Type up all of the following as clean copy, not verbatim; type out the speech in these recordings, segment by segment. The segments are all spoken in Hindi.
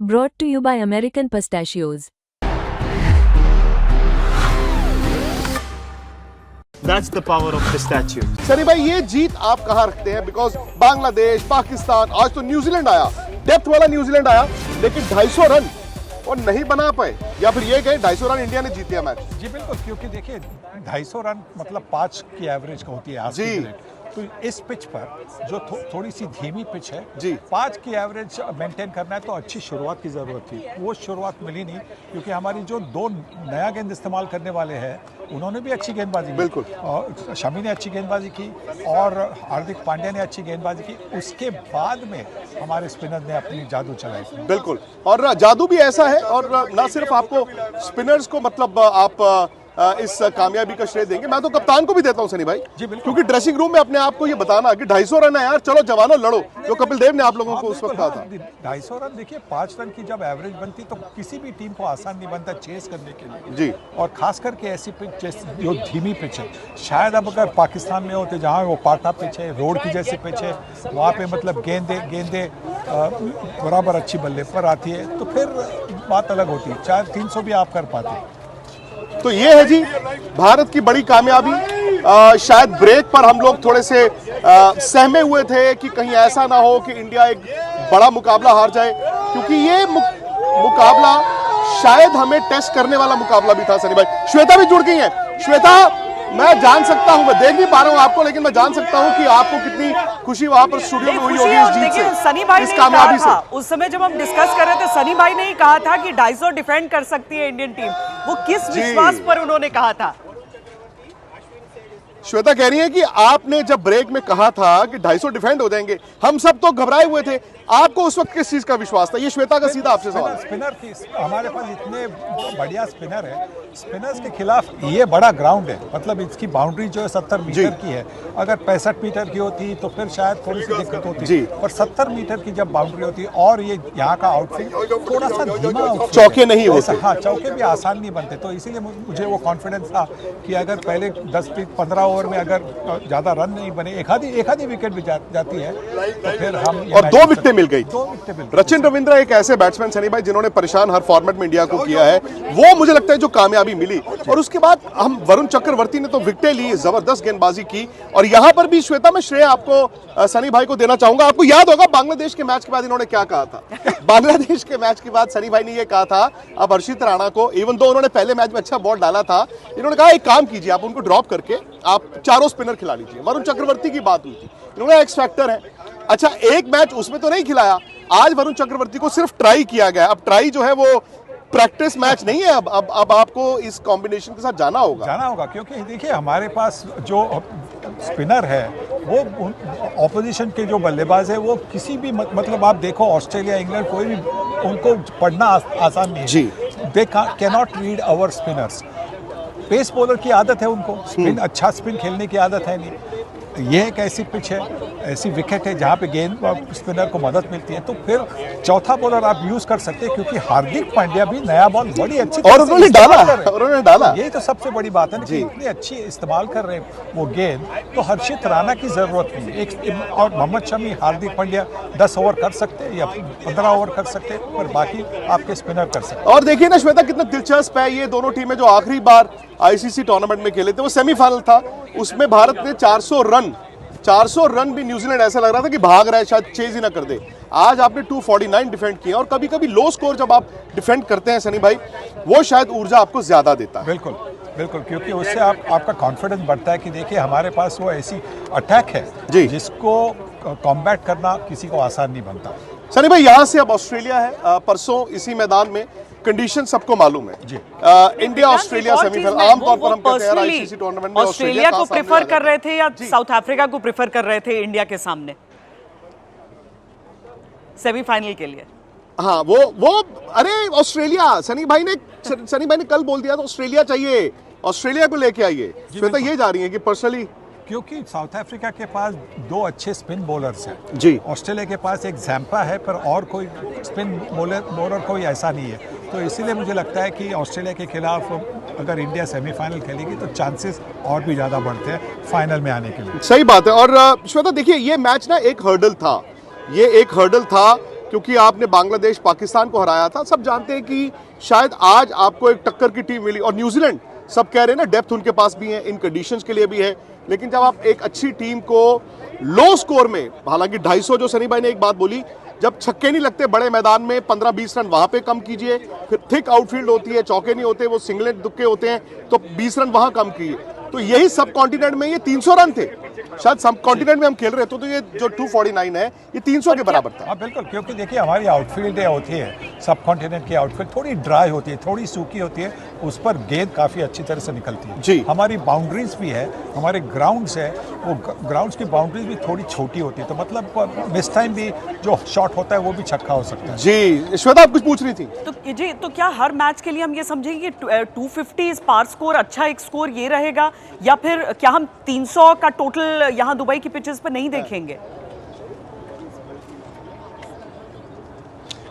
Brought to you by American Pistachios. That's the power of pistachio. Sunny भाई ये जीत आप कहाँ रखते हैं? बिकॉज बांग्लादेश, पाकिस्तान, आज तो न्यूजीलैंड आया, डेप्थ वाला न्यूजीलैंड आया, लेकिन 250 रन और नहीं बना पाए, या फिर ये कहें 250 रन इंडिया ने जीत लिया मैच। जी बिल्कुल, क्योंकि देखिए 250 रन मतलब 5 की एवरेज का होती है आज की डेट। तो इस पिच पर जो थोड़ी सी धीमी पिच है जी 5 की एवरेज मेंटेन करना है तो अच्छी शुरुआत की ज़रूरत थी। वो शुरुआत मिली नहीं क्योंकि हमारी जो दो नया गेंद इस्तेमाल करने वाले हैं उन्होंने भी अच्छी गेंदबाजी की। बिल्कुल। और शमी ने अच्छी गेंदबाजी की और हार्दिक पांड्या ने अच्छी गेंदबाजी की। उसके बाद में हमारे स्पिनर ने अपनी जादू चलाई। बिल्कुल, और जादू भी ऐसा है, और ना सिर्फ आपको स्पिनर्स को मतलब आप इस कामयाबी का श्रेय देंगे, मैं तो कप्तान को भी देता हूं सनी भाई जी बिल्कुल। क्योंकि ड्रेसिंग रूम में अपने आप को ये बताना कि 250 रन है यार, चलो जवानों लड़ो, जो कपिल देव ने आप लोगों को उस वक्त कहा था। 250 रन देखिए 5 रन की जब एवरेज बनती तो किसी भी टीम को आसान नहीं बनता चेस करने के लिए जी। और खास करके ऐसी पिच जो धीमी पिच है, शायद अब अगर पाकिस्तान में होते जहाँ वो पाटा पिच है, रोड की जैसी पिच है, वहाँ पे मतलब गेंदे बराबर अच्छी बल्ले पर आती है तो फिर बात अलग होती है, चाहे 300 भी आप कर पाते। तो ये है जी भारत की बड़ी कामयाबी। शायद ब्रेक पर हम लोग थोड़े से सहमे हुए थे कि कहीं ऐसा ना हो कि इंडिया एक बड़ा मुकाबला हार जाए, क्योंकि ये मुकाबला शायद हमें टेस्ट करने वाला मुकाबला भी था। सनी भाई, श्वेता भी जुड़ गई हैं। श्वेता, मैं जान सकता हूं, मैं देख नहीं पा रहा हूं आपको, लेकिन मैं जान सकता हूं कि आपको कितनी खुशी वहां पर स्टूडियो में हुई होगी इस जीत से, सनी भाई इस ने कामयाबी कहा था, से। उस समय जब हम डिस्कस कर रहे थे सनी भाई ने ही कहा था कि 250 डिफेंड कर सकती है इंडियन टीम। वो किस विश्वास पर उन्होंने कहा था? श्वेता कह रही है कि आपने जब ब्रेक में कहा था कि 250 डिफेंड हो जाएंगे, हम सब तो घबराए हुए थे, आपको उस वक्त किस चीज का विश्वास था? ये श्वेता का सीधा आपसे सवाल। स्पिनर की हमारे पास इतने बढ़िया स्पिनर है, स्पिनर्स के खिलाफ ये बड़ा ग्राउंड है, मतलब इसकी बाउंड्री जो है 70 मीटर की है। अगर 65 मीटर की होती तो फिर शायद थोड़ी सी दिक्कत होती, पर 70 मीटर की जब बाउंड्री होती और ये यहाँ का आउटफील्ड थोड़ा सा धीमा, चौके नहीं होते। हाँ, चौके भी आसान नहीं बनते, तो इसीलिए मुझे वो कॉन्फिडेंस था कि अगर पहले 10-15 ओवर में अगर ज्यादा रन नहीं बने, एक आधी विकेट भी जाती है तो फिर हम और 2 विकेटें मिल गई। 2 विकेटें मिल गई। रचिन रविंद्र एक ऐसे बैट्समैन सनी भाई जिन्होंने परेशान हर फॉर्मेट में इंडिया को किया है, वो मुझे लगता है जो कामयाबी मिली। और उसके बाद हम वरुण चक्रवर्ती ने तो विकेटें ली, जबरदस्त गेंदबाजी की। और यहां पर भी श्वेता में श्रेय आपको सनी भाई को देना चाहूंगा। आपको याद होगा बांग्लादेश के मैच के बाद इन्होंने क्या कहा था? बांग्लादेश के मैच के बाद सनी भाई ने यह कहा था अब हर्षित राणा को, इवन दो उन्होंने पहले मैच में अच्छा बॉल डाला था, इन्होंने कहा एक काम कीजिए, आप उनको ड्रॉप करके आप चारों स्पिनर खिला लीजिए। वरुण चक्रवर्ती की बात हुई थी, इन्होंने एक्स फैक्टर है। अच्छा, एक मैच उसमें तो नहीं खिलाया, आज वरुण चक्रवर्ती को सिर्फ ट्राई किया गया। अब ट्राई जो है वो प्रैक्टिस मैच नहीं है, अब आपको इस कॉम्बिनेशन के साथ जाना होगा क्योंकि देखिए हमारे पास जो स्पिनर है वो ऑपोजिशन के जो बल्लेबाज है वो किसी भी मतलब आप देखो ऑस्ट्रेलिया, इंग्लैंड, कोई भी उनको पढ़ना आसान नहीं है जी। They can not read our spinners. Pace bowler की आदत है उनको, स्पिन अच्छा स्पिन खेलने की आदत है नहीं। ये एक ऐसी पिच है, ऐसी विकेट है जहाँ पे गेंद स्पिनर को मदद मिलती है, तो फिर चौथा बॉलर आप यूज कर सकते हैं, क्योंकि हार्दिक पांड्या भी नया बॉल बड़ी अच्छी और उन्होंने डाला। यही तो सबसे बड़ी बात है कि इतनी अच्छी इस्तेमाल कर रहे हैं वो गेंद, तो हर्षित राणा की जरूरत नहीं है। और मोहम्मद शमी, हार्दिक पांड्या 10 ओवर कर सकते हैं या 15 ओवर कर सकते हैं, पर बाकी आपके स्पिनर कर सकते हैं। और देखिए ना श्वेता, कितना दिलचस्प है, ये दोनों टीमें जो आखिरी बार आईसीसी टूर्नामेंट में खेले थे वो सेमीफाइनल था, उसमें भारत ने 400 रन भी न्यूजीलैंड ऐसा लग रहा था कि भाग रहा है, शायद चेज ही ना कर दे। आज आपने 249 डिफेंड किया, और कभी कभी लो स्कोर जब आप डिफेंड करते हैं सनी भाई, वो शायद ऊर्जा आपको ज्यादा देता है। बिल्कुल, क्योंकि उससे आपका कॉन्फिडेंस बढ़ता है कि देखिए हमारे पास वो ऐसी अटैक है जी जिसको कॉम्बैट करना किसी को आसान नहीं बनता। सनी भाई, यहाँ से अब ऑस्ट्रेलिया है, परसों इसी मैदान में, कंडीशन सबको मालूम है जी। इंडिया ऑस्ट्रेलिया सेमीफाइनल, आमतौर पर हम कहते हैं आईसीसी टूर्नामेंट में ऑस्ट्रेलिया को प्रेफर कर रहे थे या साउथ अफ्रीका को प्रेफर कर रहे थे इंडिया के सामने सेमीफाइनल के लिए? हाँ, वो अरे ऑस्ट्रेलिया, सनी भाई ने कल बोल दिया था ऑस्ट्रेलिया चाहिए, ऑस्ट्रेलिया को लेके आइए। श्वेता ये जा रही है कि पर्सनली, क्योंकि साउथ अफ्रीका के पास 2 अच्छे स्पिन बॉलर्स हैं जी, ऑस्ट्रेलिया के पास एक जैम्पा है, पर और कोई स्पिन बॉलर कोई ऐसा नहीं है, तो इसीलिए मुझे लगता है कि ऑस्ट्रेलिया के खिलाफ अगर इंडिया सेमीफाइनल खेलेगी तो चांसेस और भी ज़्यादा बढ़ते हैं फाइनल में आने के लिए। सही बात है। और श्वेता देखिए, ये मैच ना एक हर्डल था, क्योंकि आपने बांग्लादेश पाकिस्तान को हराया था। सब जानते हैं कि शायद आज आपको एक टक्कर की टीम मिली, और न्यूजीलैंड सब कह रहे हैं ना, डेप्थ उनके पास भी है, इन कंडीशंस के लिए भी है। लेकिन जब आप एक अच्छी टीम को लो स्कोर में, हालांकि 250 जो सनी भाई ने एक बात बोली, जब छक्के नहीं लगते बड़े मैदान में 15-20 रन वहां पे कम कीजिए, फिर थिक आउटफील्ड होती है, चौके नहीं होते, वो सिंगलेट दुक्के होते हैं, तो 20 रन वहां कम कीजिए। तो यही सब कॉन्टिनेंट में ये 300 रन थे, शायद सब कॉन्टिनेंट में हम खेल रहे थे, तो ये जो 249 है ये 300 के बराबर था। हाँ बिल्कुल, क्योंकि देखिए हमारी आउटफील्ड होती है, सब कॉन्टिनेंट की आउटफील्ड थोड़ी ड्राई होती है, थोड़ी सूखी होती है, उस पर गेंद काफ़ी अच्छी तरह से निकलती है। जी। हमारी बाउंड्रीज भी है, हमारे ग्राउंड्स है, वो ग्राउंड्स की बाउंड्रीज भी थोड़ी छोटी होती है, तो मतलब मिस टाइम भी जो शॉट होता है वो भी छक्का हो सकता है। जी श्वेता, आप कुछ पूछ रही थी? तो क्या हर मैच के लिए हम ये समझेंगे कि 250 पार स्कोर अच्छा एक स्कोर ये रहेगा, या फिर क्या हम 300 का टोटल यहाँ दुबई की पिचेस पर नहीं देखेंगे?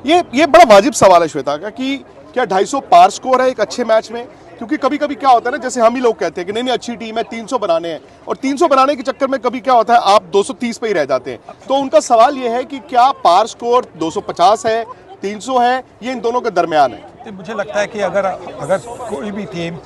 ये बड़ा वाजिब सवाल है श्वेता का कि क्या 250 पार स्कोर है एक अच्छे मैच में? क्योंकि कभी कभी क्या होता है ना, जैसे हम ही लोग कहते हैं कि नहीं नहीं अच्छी टीम है, 300 बनाने हैं, और 300 बनाने के चक्कर में कभी क्या होता है आप 230 पे ही रह जाते हैं। तो उनका सवाल ये है कि क्या पार स्कोर 250 है, 300 है, ये इन दोनों के दरमियान है? तो मुझे लगता है कि अगर कोई भी टीम,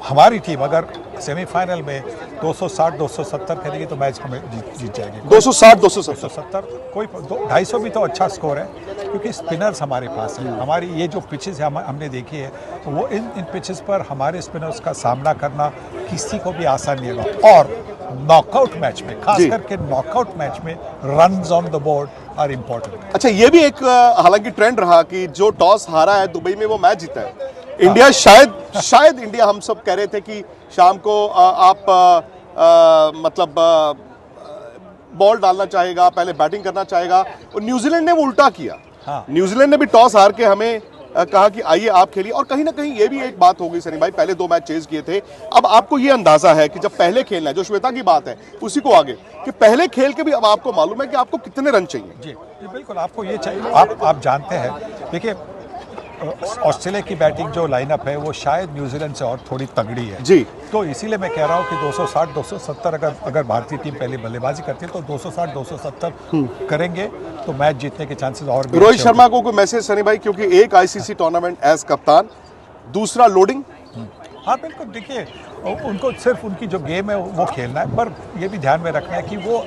हमारी टीम अगर सेमीफाइनल में 260-270 खेलेगी तो मैच हमें जीत जाएगी। 260-270 कोई 250 भी तो अच्छा स्कोर है, क्योंकि स्पिनर्स हमारे पास हैं। हमारी ये जो पिचेस हमने देखी है, वो इन पिचेस पर हमारे स्पिनर्स का सामना करना किसी को भी आसान नहीं होगा। और नॉकआउट मैच में, खास करके नॉकआउट मैच में, runs on the board are important. अच्छा, ये भी एक हालांकि ट्रेंड रहा कि जो टॉस हारा है दुबई में वो मैच जीता है। इंडिया शायद इंडिया, हम सब कह रहे थे कि शाम को आप मतलब बॉल डालना चाहेगा, पहले बैटिंग करना चाहेगा, और न्यूजीलैंड ने वो उल्टा किया। हाँ। न्यूजीलैंड ने भी टॉस हार के हमें कहा कि आइए आप खेलिए, और कहीं ना कहीं ये भी एक बात हो गई सनी भाई, पहले 2 मैच चेज किए थे। अब आपको ये अंदाजा है कि जब पहले खेलना है, जो श्वेता की बात है उसी को आगे, कि पहले खेल के भी अब आपको मालूम है कि आपको कितने रन चाहिए। जी बिल्कुल, आपको ये चाहिए। आप जानते हैं, देखिए ऑस्ट्रेलिया की बैटिंग जो लाइनअप है वो शायद न्यूजीलैंड से और थोड़ी तगड़ी है। जी। तो इसीलिए मैं कह रहा हूँ कि 260-270 अगर भारतीय टीम पहले बल्लेबाजी करती है तो 260-270 करेंगे तो मैच जीतने के चांसेस और भी। रोहित शर्मा को कोई मैसेज सनी भाई, क्योंकि एक आईसीसी टूर्नामेंट एज कप्तान, दूसरा लोडिंग। हाँ बिल्कुल, देखिए उनको सिर्फ उनकी जो गेम है वो खेलना है, पर ये भी ध्यान में रखना है कि वो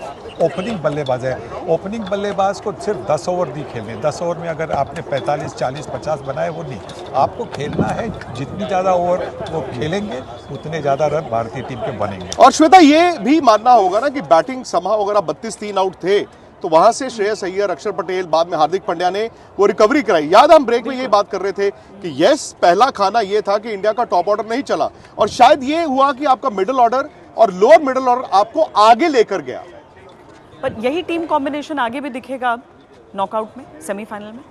ओपनिंग बल्लेबाज है। ओपनिंग बल्लेबाज को सिर्फ 10 ओवर नहीं खेलने, 10 ओवर में अगर आपने 45, 40, 50 बनाए वो नहीं, आपको खेलना है जितनी ज़्यादा ओवर वो खेलेंगे उतने ज़्यादा रन भारतीय टीम के बनेंगे। और श्वेता, ये भी मानना होगा ना कि बैटिंग समहाउ अगर आप 32-3 आउट थे तो वहां से श्रेयस अय्यर, अक्षर पटेल, बाद में हार्दिक पांड्या ने वो रिकवरी कराई। याद हम ब्रेक में ये बात कर रहे थे कि यस, पहला खाना ये था कि इंडिया का टॉप ऑर्डर नहीं चला, और शायद ये हुआ कि आपका मिडिल ऑर्डर और लोअर मिडिल ऑर्डर आपको आगे लेकर गया। पर यही टीम कॉम्बिनेशन आगे भी दिखेगा अब नॉकआउट में, सेमीफाइनल में?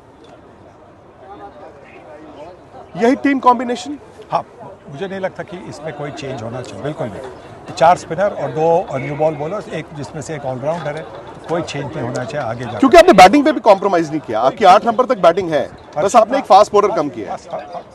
यही टीम कॉम्बिनेशन? हाँ, मुझे नहीं लगता कि इसमें कोई चेंज होना चाहिए, बिल्कुल नहीं। 4 स्पिनर और 2 न्यू बॉल बॉलर्स, एक जिसमें से एक ऑलराउंडर है, कोई चेंज नहीं होना चाहिए आगे जाकर। क्योंकि आपने बैटिंग पे भी कॉम्प्रोमाइज नहीं किया, आपकी 8 नंबर तक बैटिंग है, बस आपने एक फास्ट बॉलर कम किया है।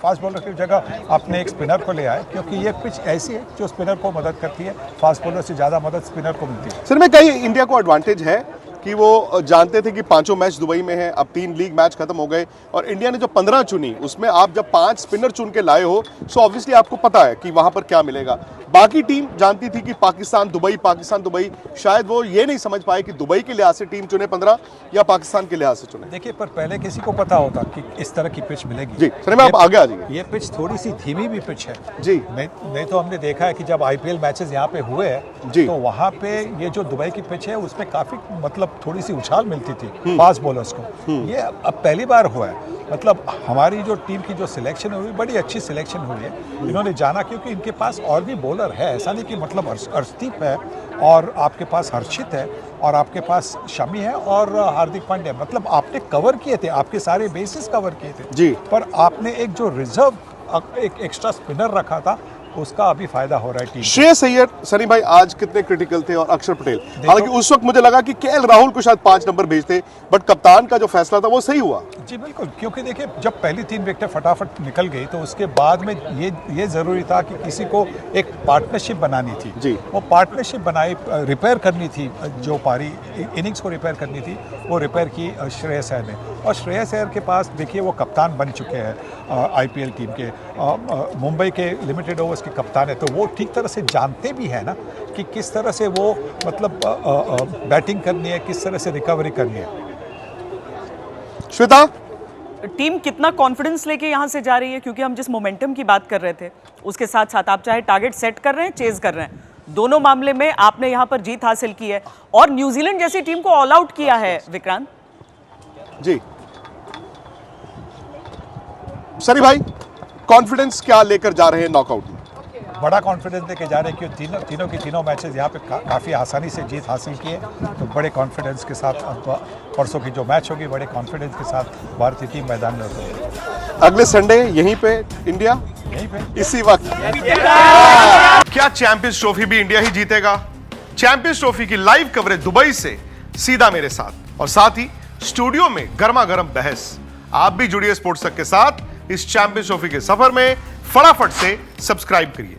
फास्ट बॉलर की जगह आपने एक स्पिनर को ले आए, क्योंकि ये पिच ऐसी है जो स्पिनर को मदद करती है, फास्ट बॉलर से ज़्यादा मदद स्पिनर को मिलती है। सर में कई इंडिया को एडवांटेज है कि वो जानते थे कि 5 मैच दुबई में है, अब 3 लीग मैच खत्म हो गए, और इंडिया ने जो 15 चुनी उसमें आप जब 5 स्पिनर चुन के लाए हो, सो ऑब्वियसली आपको पता है कि वहां पर क्या मिलेगा। बाकी टीम जानती थी कि पाकिस्तान दुबई, शायद वो ये नहीं समझ पाए कि दुबई के लिहाज से टीम चुने 15 या पाकिस्तान के लिहाज से चुने। देखिए, पर पहले किसी को पता होता कि इस तरह की पिच मिलेगी। जी सर, मैं आप आगे आ जाइए। ये पिच थोड़ी सी धीमी भी पिच है जी। नहीं तो हमने देखा है कि जब IPL मैचेस यहाँ पे हुए हैं जी, तो वहाँ पे ये जो दुबई की पिच है उसमें काफी मतलब थोड़ी सी उछाल मिलती थी फास्ट बॉलर्स को। ये अब पहली बार हुआ है, मतलब हमारी जो टीम की जो सिलेक्शन हुई, बड़ी अच्छी सिलेक्शन हुई है। इन्होंने जाना, क्योंकि इनके पास और भी बॉलर है, ऐसा नहीं कि मतलब अर्शदीप है और आपके पास हर्षित है और आपके पास शमी है और हार्दिक पांड्या, मतलब आपने कवर किए थे, आपके सारे बेसिस कवर किए थे जी। पर आपने एक जो रिजर्व एक एक्स्ट्रा स्पिनर रखा था, उसका अभी फायदा हो रहा है टीम। श्रेयस अय्यर सनी भाई आज कितने क्रिटिकल थे, और अक्षर पटेल, हालांकि उस वक्त मुझे लगा कि केएल राहुल को शायद 5 नंबर भेजते, बट कप्तान का जो फैसला था वो सही हुआ। जी बिल्कुल, क्योंकि देखिए जब पहली 3 विकेटें फटाफट निकल गई तो उसके बाद में ये ज़रूरी था कि किसी को एक पार्टनरशिप बनानी थी। जी। वो पार्टनरशिप बनाई, रिपेयर करनी थी, जो पारी इनिंग्स को रिपेयर करनी थी वो रिपेयर की श्रेयस अय्यर ने। और श्रेयस अय्यर के पास देखिए वो कप्तान बन चुके हैं आईपीएल टीम के, मुंबई के लिमिटेड ओवर्स के कप्तान है, तो वो ठीक तरह से जानते भी है ना कि किस तरह से वो मतलब बैटिंग करनी है, किस तरह से रिकवरी करनी है। श्वेता, टीम कितना कॉन्फिडेंस लेके यहाँ से जा रही है, क्योंकि हम जिस मोमेंटम की बात कर रहे थे उसके साथ साथ आप चाहे टारगेट सेट कर रहे हैं, चेज कर रहे हैं, दोनों मामले में आपने यहाँ पर जीत हासिल की है और न्यूजीलैंड जैसी टीम को ऑल आउट किया है। विक्रांत जी सनी भाई, कॉन्फिडेंस क्या लेकर जा रहे हैं नॉकआउट में? बड़ा कॉन्फिडेंस लेके जा रहे हैं क्योंकि तीनों के तीनों मैचेस यहाँ पे काफ़ी आसानी से जीत हासिल किए, तो बड़े कॉन्फिडेंस के साथ अब परसों की जो मैच होगी बड़े कॉन्फिडेंस के साथ भारतीय टीम मैदान में उतरेगी। अगले संडे यहीं पे इंडिया, यहीं पे इसी वक्त। क्या चैंपियंस ट्रॉफी भी इंडिया ही जीतेगा? चैंपियंस ट्रॉफी की लाइव कवरेज दुबई से सीधा मेरे साथ, और साथ ही स्टूडियो में गर्मा गर्म बहस। आप भी जुड़िए स्पोर्ट्स तक के साथ इस चैंपियंस ट्रॉफी के सफर में। फटाफट से सब्सक्राइब करिए।